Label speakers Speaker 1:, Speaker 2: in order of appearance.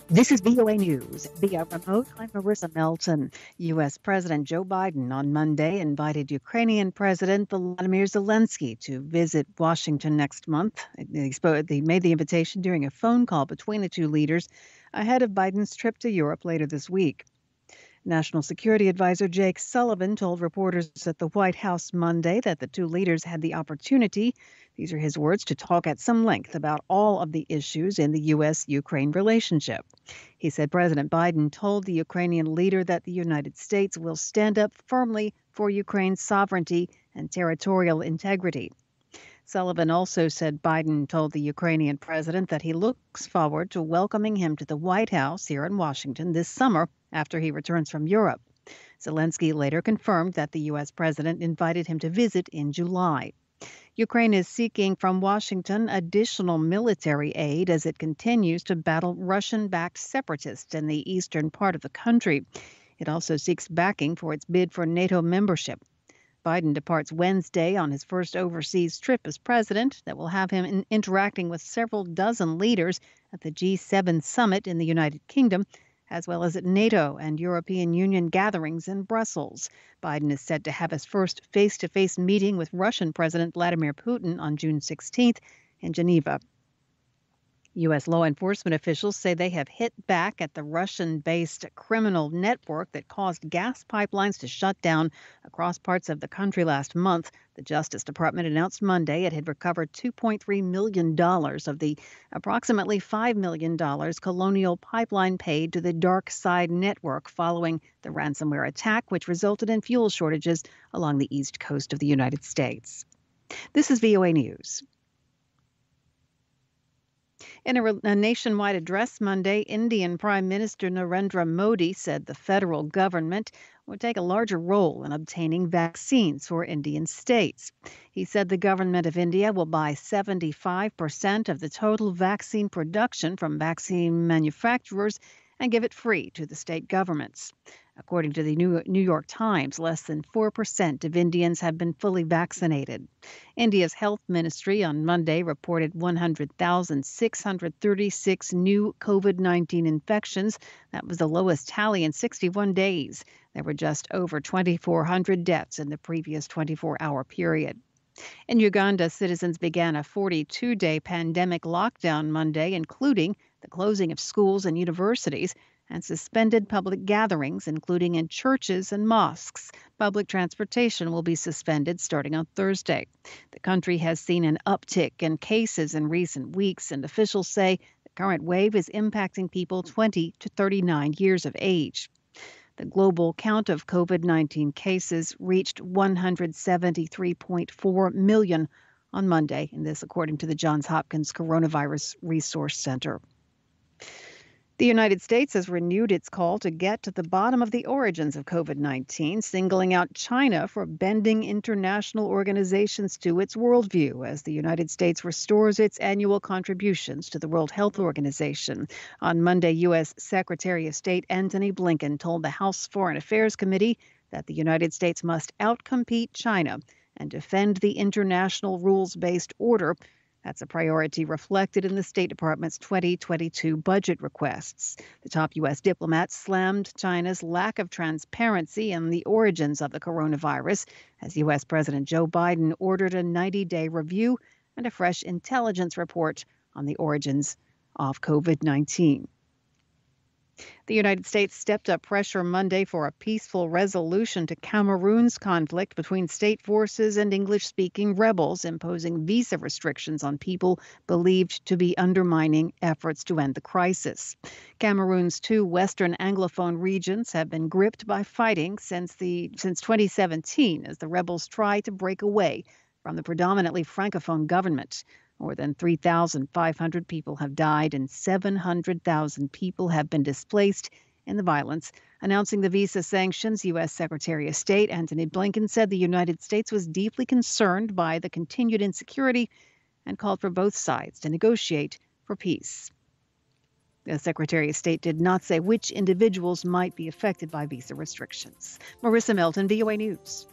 Speaker 1: This is VOA News. Via remote, I'm Marissa Melton. U.S. President Joe Biden on Monday invited Ukrainian President Volodymyr Zelensky to visit Washington next month. They made the invitation during a phone call between the two leaders ahead of Biden's trip to Europe later this week. National Security Advisor Jake Sullivan told reporters at the White House Monday that the two leaders had the opportunity, these are his words, to talk at some length about all of the issues in the U.S.-Ukraine relationship. He said President Biden told the Ukrainian leader that the United States will stand up firmly for Ukraine's sovereignty and territorial integrity. Sullivan also said Biden told the Ukrainian president that he looks forward to welcoming him to the White House here in Washington this summer after he returns from Europe. Zelensky later confirmed that the U.S. president invited him to visit in July. Ukraine is seeking from Washington additional military aid as it continues to battle Russian-backed separatists in the eastern part of the country. It also seeks backing for its bid for NATO membership. Biden departs Wednesday on his first overseas trip as president that will have him interacting with several dozen leaders at the G7 summit in the United Kingdom, as well as at NATO and European Union gatherings in Brussels. Biden is set to have his first face-to-face meeting with Russian President Vladimir Putin on June 16th in Geneva. U.S. law enforcement officials say they have hit back at the Russian-based criminal network that caused gas pipelines to shut down across parts of the country last month. The Justice Department announced Monday it had recovered $2.3 million of the approximately $5 million Colonial Pipeline paid to the Dark Side network following the ransomware attack, which resulted in fuel shortages along the east coast of the United States. This is VOA News. In a nationwide address Monday, Indian Prime Minister Narendra Modi said the federal government would take a larger role in obtaining vaccines for Indian states. He said the government of India will buy 75% of the total vaccine production from vaccine manufacturers and give it free to the state governments. According to the New York Times, less than 4% of Indians have been fully vaccinated. India's health ministry on Monday reported 100,636 new COVID-19 infections. That was the lowest tally in 61 days. There were just over 2,400 deaths in the previous 24-hour period. In Uganda, citizens began a 42-day pandemic lockdown Monday, including the closing of schools and universities, and suspended public gatherings, including in churches and mosques. Public transportation will be suspended starting on Thursday. The country has seen an uptick in cases in recent weeks, and officials say the current wave is impacting people 20 to 39 years of age. The global count of COVID-19 cases reached 173.4 million on Monday, and this according to the Johns Hopkins Coronavirus Resource Center. The United States has renewed its call to get to the bottom of the origins of COVID-19, singling out China for bending international organizations to its worldview as the United States restores its annual contributions to the World Health Organization. On Monday, U.S. Secretary of State Antony Blinken told the House Foreign Affairs Committee that the United States must outcompete China and defend the international rules-based order. That's a priority reflected in the State Department's 2022 budget requests. The top U.S. diplomat slammed China's lack of transparency in the origins of the coronavirus as U.S. President Joe Biden ordered a 90-day review and a fresh intelligence report on the origins of COVID-19. The United States stepped up pressure Monday for a peaceful resolution to Cameroon's conflict between state forces and English-speaking rebels, imposing visa restrictions on people believed to be undermining efforts to end the crisis. Cameroon's two Western Anglophone regions have been gripped by fighting since 2017 as the rebels try to break away from the predominantly Francophone government. More than 3,500 people have died and 700,000 people have been displaced in the violence. Announcing the visa sanctions, U.S. Secretary of State Antony Blinken said the United States was deeply concerned by the continued insecurity and called for both sides to negotiate for peace. The Secretary of State did not say which individuals might be affected by visa restrictions. Marissa Melton, VOA News.